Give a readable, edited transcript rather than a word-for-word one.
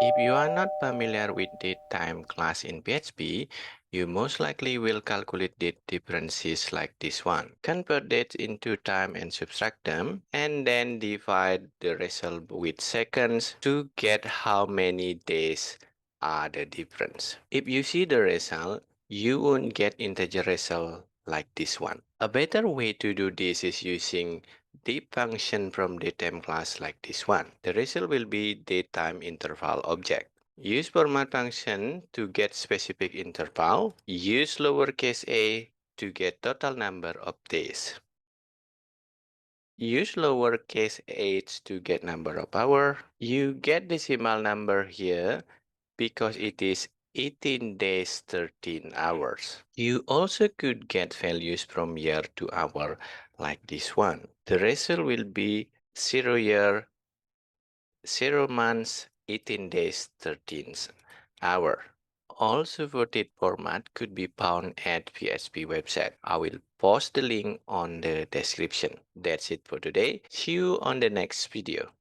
If you are not familiar with datetime class in PHP, you most likely will calculate date differences like this one. Convert dates into time and subtract them, and then divide the result with seconds to get how many days are the difference. If you see the result, you won't get integer result like this one. A better way to do this is using deep function from datetime class like this one. The result will be datetime interval object. Use format function to get specific interval. Use lowercase a to get total number of days. Use lowercase h to get number of hour. You get decimal number here because it is 18 days 13 hours. You also could get values from year to hour like this one. The result will be 0 year, 0 months, 18 days 13 hour. All supported format could be found at PHP website. I will post the link on the description. That's it for today. See you on the next video.